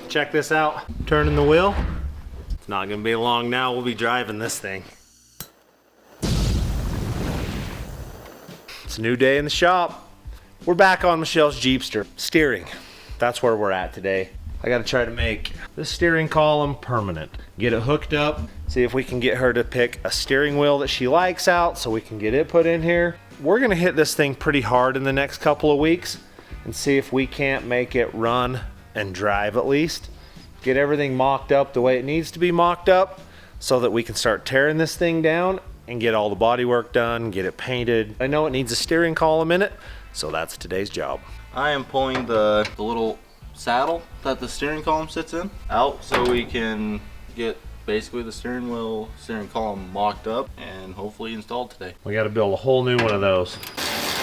check this out. Turning the wheel. It's not gonna be long now, we'll be driving this thing. It's a new day in the shop. We're back on Michelle's Jeepster. Steering, that's where we're at today. I gotta try to make this steering column permanent. Get it hooked up, see if we can get her to pick a steering wheel that she likes out so we can get it put in here. We're gonna hit this thing pretty hard in the next couple of weeks and see if we can't make it run and drive at least. Get everything mocked up the way it needs to be mocked up so that we can start tearing this thing down and get all the body work done, get it painted. I know it needs a steering column in it, so that's today's job. I am pulling the little saddle that the steering column sits in out so we can get basically the steering wheel, steering column mocked up and hopefully installed today. We got to build a whole new one of those.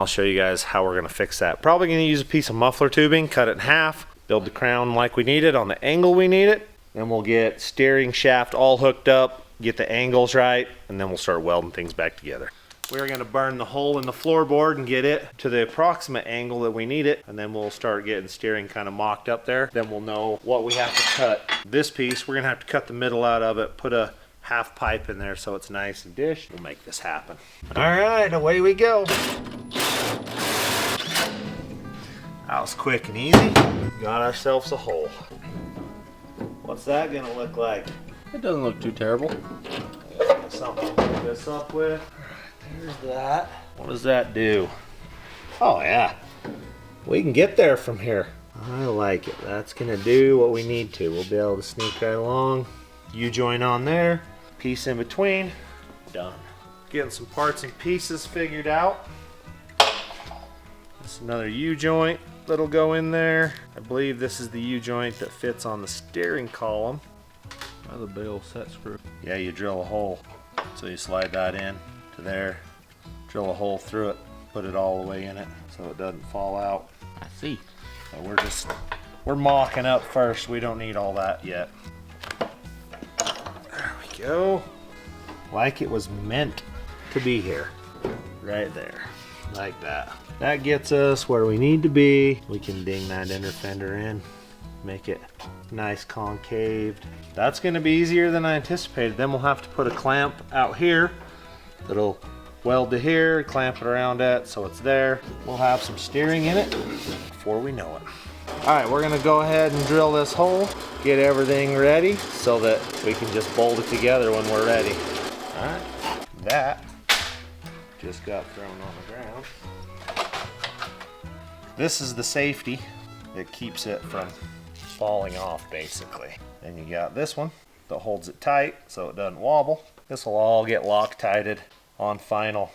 I'll show you guys how we're going to fix that. Probably going to use a piece of muffler tubing, cut it in half, build the crown like we need it on the angle we need it. Then we'll get steering shaft all hooked up, get the angles right, and then we'll start welding things back together. We're going to burn the hole in the floorboard and get it to the approximate angle that we need it, and then we'll start getting steering kind of mocked up there. Then we'll know what we have to cut. This piece, we're going to have to cut the middle out of it, put a half pipe in there so it's nice and dish. We'll make this happen. All right, away we go. That was quick and easy. Got ourselves a hole. What's that going to look like? It doesn't look too terrible. Something to hook this up with. There's that. What does that do? Oh yeah, we can get there from here. I like it. That's gonna do what we need to. We'll be able to sneak right along. U-joint on there, piece in between, done. Getting some parts and pieces figured out. This is another U-joint that'll go in there. I believe this is the U-joint that fits on the steering column. Another big old set screw. Yeah, you drill a hole. So you slide that in to there, drill a hole through it, put it all the way in it so it doesn't fall out. I see. So we're mocking up first. We don't need all that yet. There we go. Like it was meant to be here. Right there. Like that. That gets us where we need to be. We can ding that inner fender in, make it nice concaved. That's going to be easier than I anticipated. Then we'll have to put a clamp out here that'll weld to here, clamp it around it so it's there. We'll have some steering in it before we know it. All right, we're going to go ahead and drill this hole, get everything ready so that we can just bolt it together when we're ready. All right, that just got thrown on the ground. This is the safety that keeps it from falling off basically. Then you got this one that holds it tight so it doesn't wobble. This will all get Loctited on final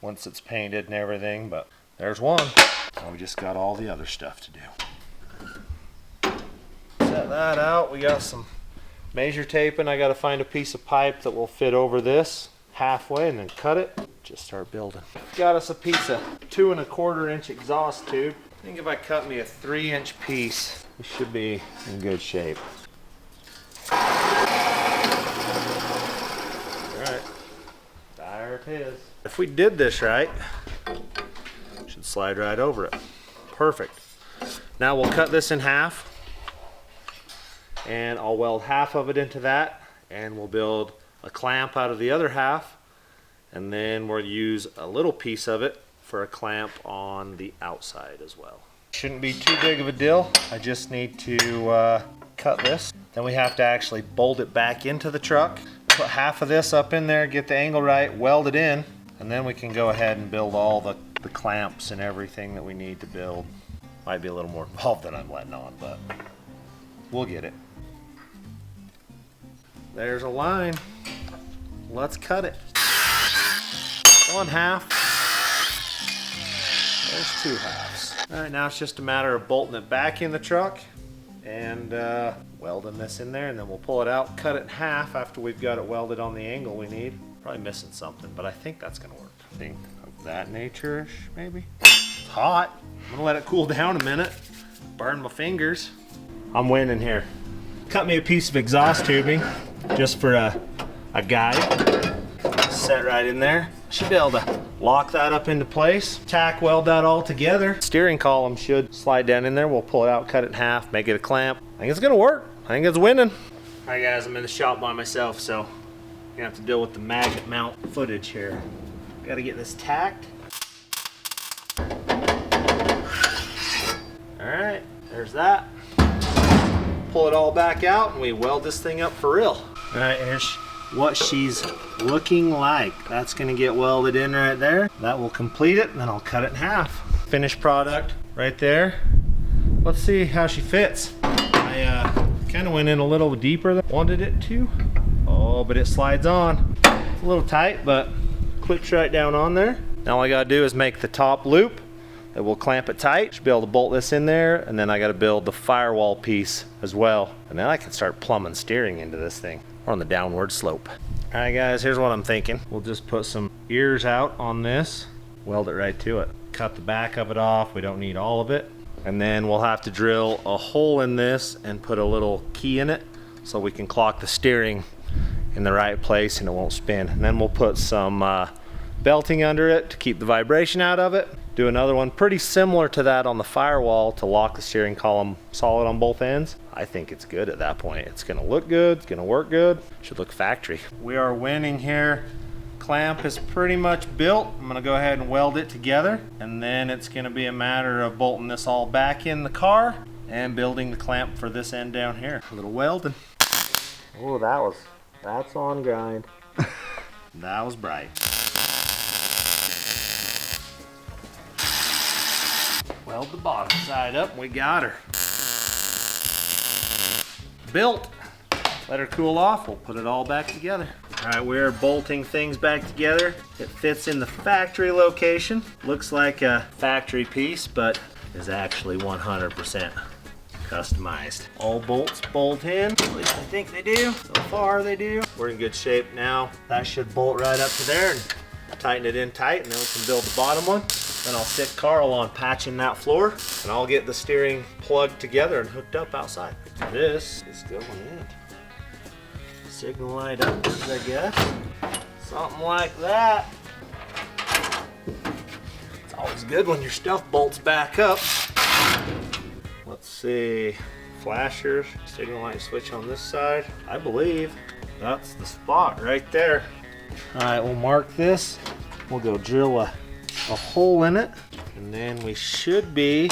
once it's painted and everything, but there's one. Now we just got all the other stuff to do. Set that out. We got some measure taping. I got to find a piece of pipe that will fit over this halfway and then cut it. Just start building. Got us a piece of 2 1/4 inch exhaust tube. I think if I cut me a 3-inch piece, we should be in good shape. Alright, there it is. If we did this right, it should slide right over it. Perfect. Now we'll cut this in half, and I'll weld half of it into that, and we'll build a clamp out of the other half, and then we'll use a little piece of it for a clamp on the outside as well. Shouldn't be too big of a deal. I just need to cut this. Then we have to actually bolt it back into the truck. Put half of this up in there, get the angle right, weld it in, and then we can go ahead and build all the clamps and everything that we need to build. Might be a little more involved than I'm letting on, but we'll get it. There's a line. Let's cut it. 1/2. There's 2 halves. All right, now it's just a matter of bolting it back in the truck and welding this in there, and then we'll pull it out, cut it in half after we've got it welded on the angle we need. Probably missing something, but I think that's gonna work. Something of that nature-ish, maybe. It's hot. I'm gonna let it cool down a minute. Burn my fingers. I'm winning here. Cut me a piece of exhaust tubing just for a guide. set right in there. Should be able to lock that up into place, tack weld that all together. Steering column should slide down in there. We'll pull it out, cut it in half, make it a clamp. I think it's gonna work. I think it's winning. All right guys, I'm in the shop by myself, so I'm gonna have to deal with the magnet mount footage here. Gotta get this tacked. All right, there's that. Pull it all back out and we weld this thing up for real. All right, here's what she's looking like. That's gonna get welded in right there. That will complete it, and then I'll cut it in half. Finished product right there. Let's see how she fits. I kind of went in a little deeper than I wanted it to. Oh, but it slides on. It's a little tight, but clips right down on there. Now all I gotta do is make the top loop. It will clamp it tight. Should be able to bolt this in there, and then I gotta build the firewall piece as well. And then I can start plumbing steering into this thing. We're on the downward slope. All right guys, here's what I'm thinking. We'll just put some ears out on this, weld it right to it. Cut the back of it off, we don't need all of it. And then we'll have to drill a hole in this and put a little key in it so we can clock the steering in the right place and it won't spin. And then we'll put some belting under it to keep the vibration out of it. Do another one pretty similar to that on the firewall to lock the steering column solid on both ends. I think it's good at that point. It's gonna look good, it's gonna work good. Should look factory. We are winning here. Clamp is pretty much built. I'm gonna go ahead and weld it together, and then it's gonna be a matter of bolting this all back in the car and building the clamp for this end down here. A little welding. Oh, that's on grind. That was bright. Weld the bottom side up, we got her. Built. Let her cool off, we'll put it all back together. All right, we're bolting things back together. It fits in the factory location. Looks like a factory piece, but is actually 100% customized. All bolts bolt in, at least I think they do. So far they do. We're in good shape now. That should bolt right up to there and tighten it in tight, and then we can build the bottom one. Then I'll sit Carl on patching that floor, and I'll get the steering plugged together and hooked up outside. This is going in. Signal light up, I guess. Something like that. It's always good when your stuff bolts back up. Let's see. Flashers, signal light switch on this side. I believe that's the spot right there. All right, we'll mark this. We'll go drill a hole in it, and then we should be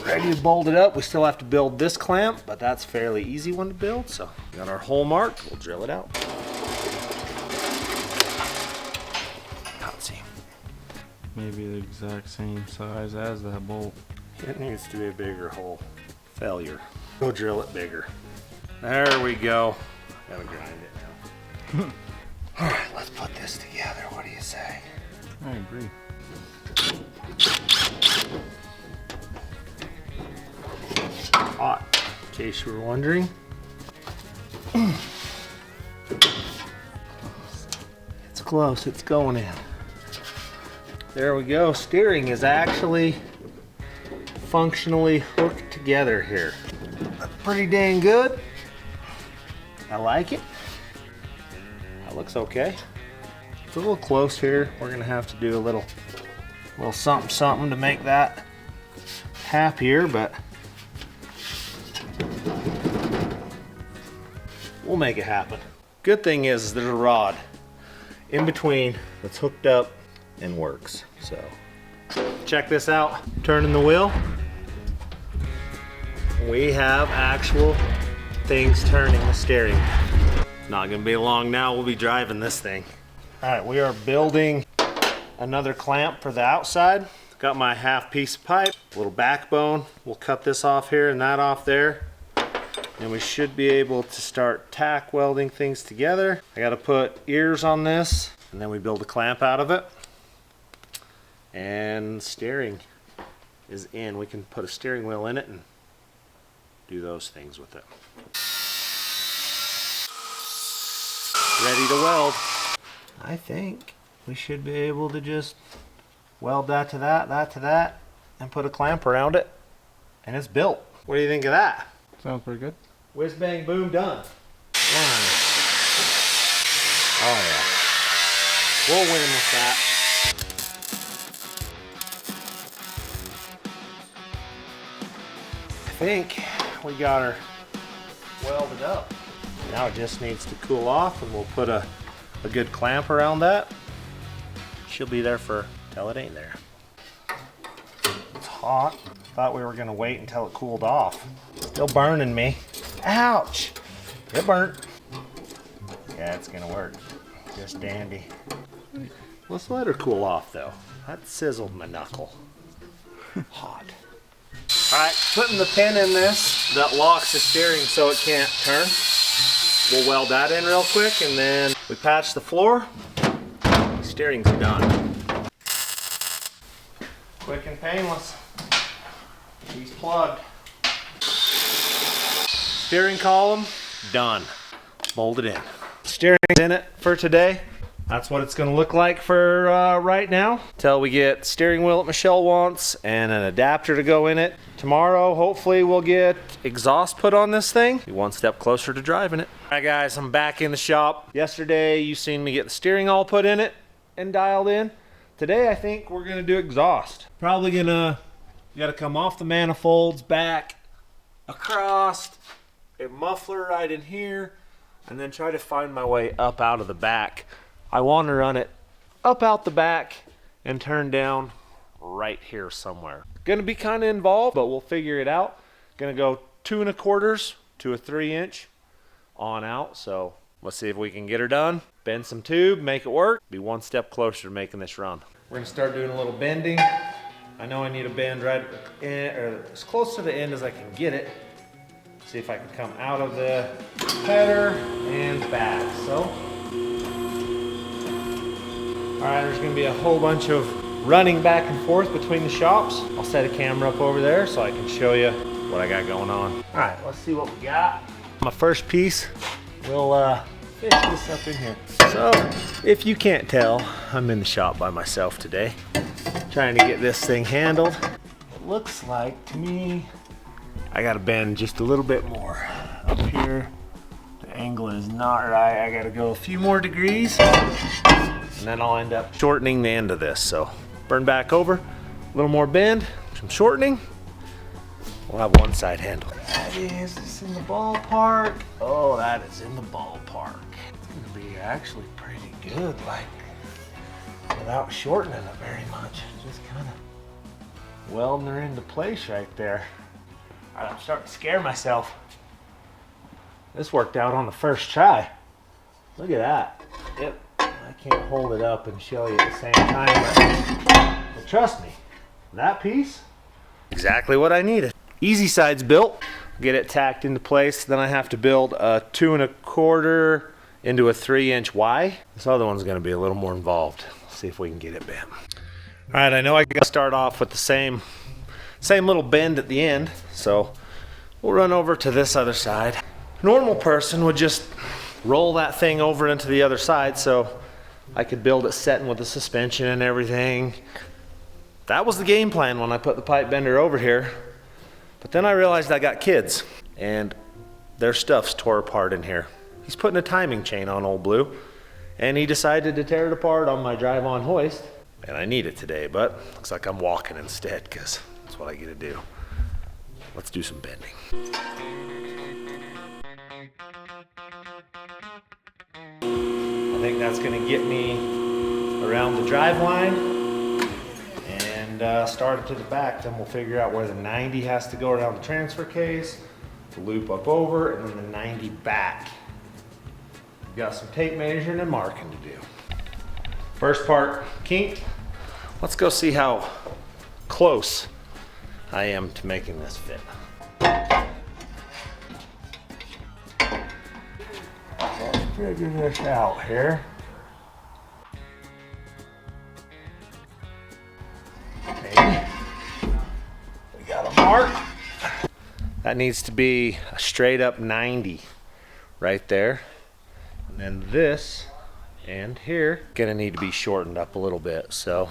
ready to bolt it up. We still have to build this clamp, but that's a fairly easy one to build. So we got our hole marked, we'll drill it out. See. Maybe the exact same size as that bolt. It needs to be a bigger hole. Failure. Go drill it bigger. There we go. Gotta grind it now. All right, let's put this together. What do you say? I agree. Hot, in case you were wondering. It's close, it's going in. There we go. Steering is actually functionally hooked together here. That's pretty dang good. I like it. That looks okay. It's a little close here. We're gonna have to do a little something to make that happier, but we'll make it happen. Good thing is there's a rod in between that's hooked up and works. So check this out. Turning the wheel. We have actual things turning the steering. Not gonna be long now, we'll be driving this thing. All right, we are building another clamp for the outside. Got my half piece of pipe, a little backbone. We'll cut this off here and that off there. And we should be able to start tack welding things together. I gotta put ears on this, and then we build a clamp out of it. And steering is in. We can put a steering wheel in it and do those things with it. Ready to weld. I think we should be able to just weld that to that, and put a clamp around it, and it's built. What do you think of that? Sounds pretty good. Whiz bang boom, done. Oh yeah. We'll win with that. I think we got her welded up. Now it just needs to cool off, and we'll put a good clamp around that. She'll be there till it ain't there. It's hot. Thought we were gonna wait until it cooled off. Still burning me. Ouch! It burnt. Yeah, it's gonna work. Just dandy. Let's let her cool off though. That sizzled my knuckle. Hot. Alright, putting the pin in this that locks the steering so it can't turn. We'll weld that in real quick, and then we patch the floor. The steering's done. Quick and painless. He's plugged. Steering column, done. Molded in. Steering's in it for today. That's what it's gonna look like for right now. Till we get steering wheel that Michelle wants and an adapter to go in it. Tomorrow, hopefully we'll get exhaust put on this thing. Be one step closer to driving it. All right guys, I'm back in the shop. Yesterday, you seen me get the steering all put in it and dialed in. Today, I think we're gonna do exhaust. Probably gonna, you gotta come off the manifolds, back, across, a muffler right in here, and then try to find my way up out of the back. I want to run it up out the back and turn down right here somewhere. Gonna be kind of involved, but we'll figure it out. Gonna go 2 1/4 to a 3-inch on out. So let's see if we can get her done. Bend some tube, make it work. Be one step closer to making this run. We're gonna start doing a little bending. I know I need a bend right in, or as close to the end as I can get it. See if I can come out of the header and back. So. All right, there's gonna be a whole bunch of running back and forth between the shops. I'll set a camera up over there so I can show you what I got going on. All right, let's see what we got. My first piece, we'll fish this up in here. So, if you can't tell, I'm in the shop by myself today, trying to get this thing handled. It looks like to me, I gotta bend just a little bit more. Up here, the angle is not right. I gotta go a few more degrees. And then I'll end up shortening the end of this. So burn back over, a little more bend, some shortening. We'll have one side handle. That is in the ballpark. Oh, that is in the ballpark. It's gonna be actually pretty good, like without shortening it very much. Just kind of welding her into place right there. All right, I'm starting to scare myself. This worked out on the first try. Look at that. Yep. I can't hold it up and show you at the same time, but trust me, that piece, exactly what I needed. Easy side's built, get it tacked into place, then I have to build a 2 1/4 into a 3-inch Y. This other one's gonna be a little more involved. Let's see if we can get it bent. All right, I know I gotta start off with the same little bend at the end, so we'll run over to this other side. A normal person would just roll that thing over into the other side, so I could build it setting with the suspension and everything. That was the game plan when I put the pipe bender over here. But then I realized I got kids and their stuff's tore apart in here. He's putting a timing chain on old Blue and he decided to tear it apart on my drive-on hoist. And I need it today, but looks like I'm walking instead because that's what I get to do. Let's do some bending. I think that's gonna get me around the drive line and start it to the back. Then we'll figure out where the 90 has to go around the transfer case, the loop up over, and then the 90 back. Got some tape measuring and marking to do. First part kinked. Let's go see how close I am to making this fit. Let's figure this out here. Maybe. We got a mark. That needs to be a straight up 90 right there. And then this and here gonna need to be shortened up a little bit. So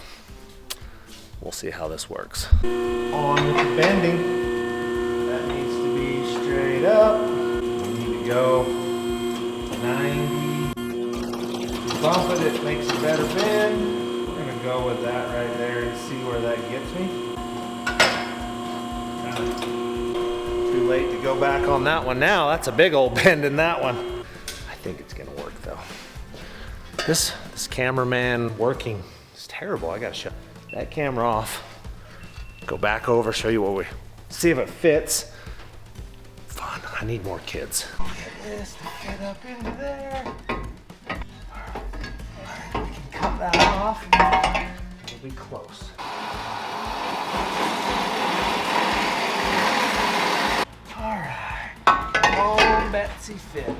we'll see how this works. On with the bending. That needs to be straight up. We need to go 90. bump it, it makes a better bend. We're gonna go with that right there and see where that gets me. Too late to go back on that one now. That's a big old bend in that one. I think it's gonna work though. This cameraman working is terrible. I gotta shut that camera off. Go back over, show you what we, see if it fits. Fun, I need more kids. Get this to fit up into there. Alright, we can cut that off. We'll be close. Alright, come on, Betsy, fit.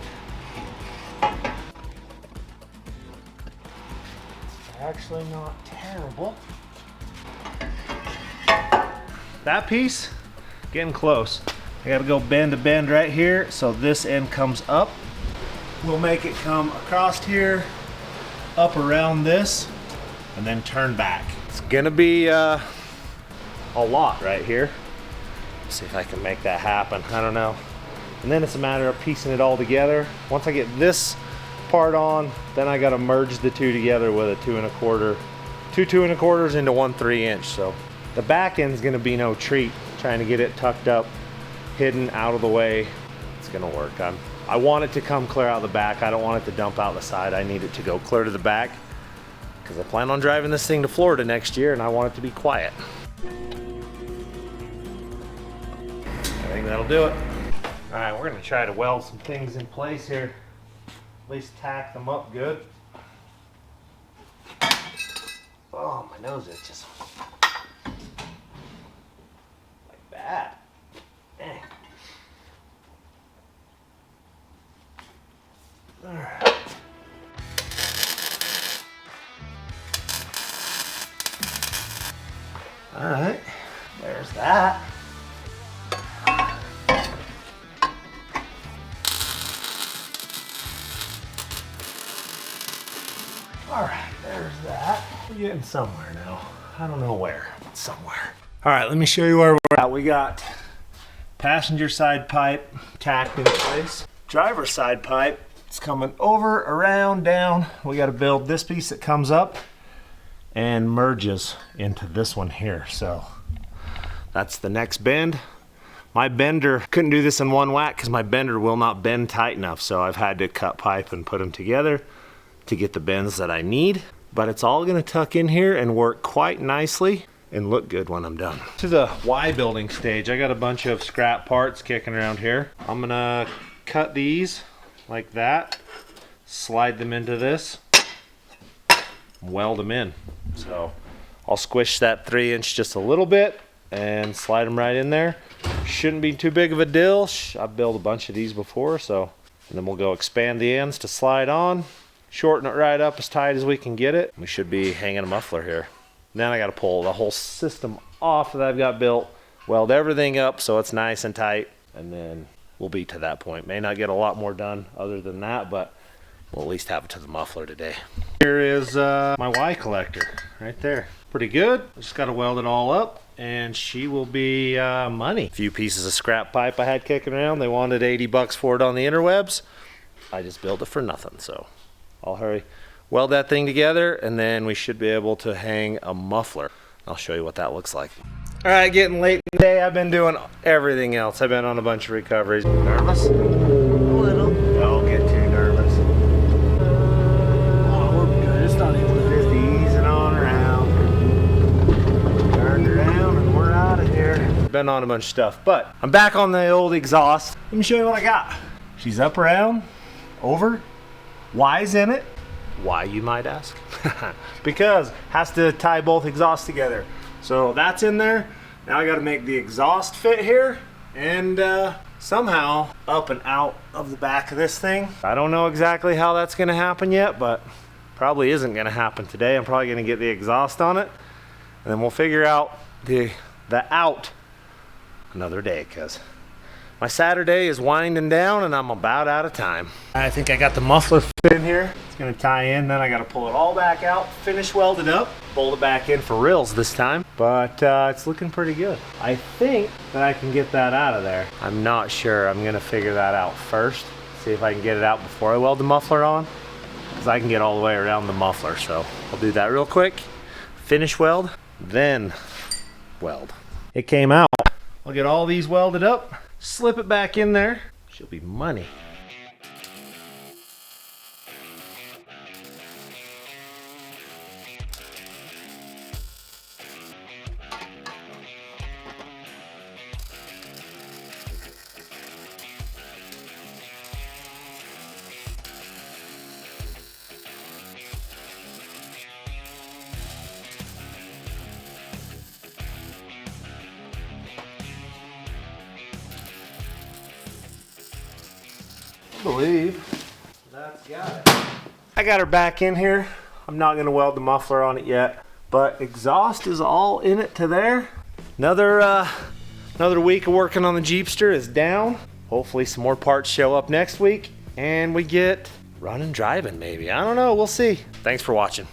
It's actually not terrible. That piece, getting close. I gotta go bend to bend right here so this end comes up. We'll make it come across here, up around this, and then turn back. It's gonna be a lot right here. See if I can make that happen, I don't know. And then it's a matter of piecing it all together. Once I get this part on, then I gotta merge the two together with a 2 1/4, two 2 1/4s into one 3-inch. So the back end's gonna be no treat, trying to get it tucked up, hidden, out of the way. It's gonna work. I want it to come clear out the back. I don't want it to dump out the side. I need it to go clear to the back because I plan on driving this thing to Florida next year and I want it to be quiet. I think that'll do it. All right, we're gonna try to weld some things in place here. At least tack them up good. Oh, my nose itches. Like that. Dang. All right. All right, there's that. All right, there's that. We're getting somewhere now. I don't know where, but somewhere. All right, let me show you where we're at. We got passenger side pipe tacked in place. Driver side pipe, it's coming over, around, down. We got to build this piece that comes up and merges into this one here. So that's the next bend. My bender couldn't do this in one whack because my bender will not bend tight enough. So I've had to cut pipe and put them together to get the bends that I need, but it's all gonna tuck in here and work quite nicely and look good when I'm done. To the Y building stage, I got a bunch of scrap parts kicking around here. I'm gonna cut these like that, slide them into this, weld them in. So I'll squish that 3-inch just a little bit and slide them right in there. Shouldn't be too big of a deal. I've built a bunch of these before, so, and then we'll go expand the ends to slide on. Shorten it right up as tight as we can get it. We should be hanging a muffler here. Then I gotta pull the whole system off that I've got built, weld everything up so it's nice and tight, and then we'll be to that point. May not get a lot more done other than that, but we'll at least have it to the muffler today. Here is my Y collector right there. Pretty good. Just gotta weld it all up and she will be money. A few pieces of scrap pipe I had kicking around. They wanted 80 bucks for it on the interwebs. I just built it for nothing, so I'll hurry, weld that thing together, and then we should be able to hang a muffler. I'll show you what that looks like. All right, getting late in the day. I've been doing everything else. I've been on a bunch of recoveries. Nervous? A little. Don't get too nervous. Oh, we're good. It's not even just easing on around. Turned her down, and we're out of here. Been on a bunch of stuff, but I'm back on the old exhaust. Let me show you what I got. She's up, around, over. Y's in it. Why, you might ask? Because has to tie both exhausts together. So that's in there. Now I got to make the exhaust fit here and somehow up and out of the back of this thing. I don't know exactly how that's going to happen yet, but probably isn't going to happen today. I'm probably going to get the exhaust on it, and then we'll figure out the out another day, because my Saturday is winding down and I'm about out of time. I think I got the muffler fit in here. It's gonna tie in, then I gotta pull it all back out, finish welded up, bolt it back in for reals this time. But it's looking pretty good. I think that I can get that out of there. I'm not sure. I'm gonna figure that out first. See if I can get it out before I weld the muffler on. because I can get all the way around the muffler. So I'll do that real quick, finish weld, then weld. It came out. I'll get all these welded up, slip it back in there. She'll be money. I believe that's got it. I got her back in here. I'm not gonna weld the muffler on it yet, but exhaust is all in it to there. Another week of working on the Jeepster is down. Hopefully some more parts show up next week and we get running driving maybe. I don't know, we'll see. Thanks for watching.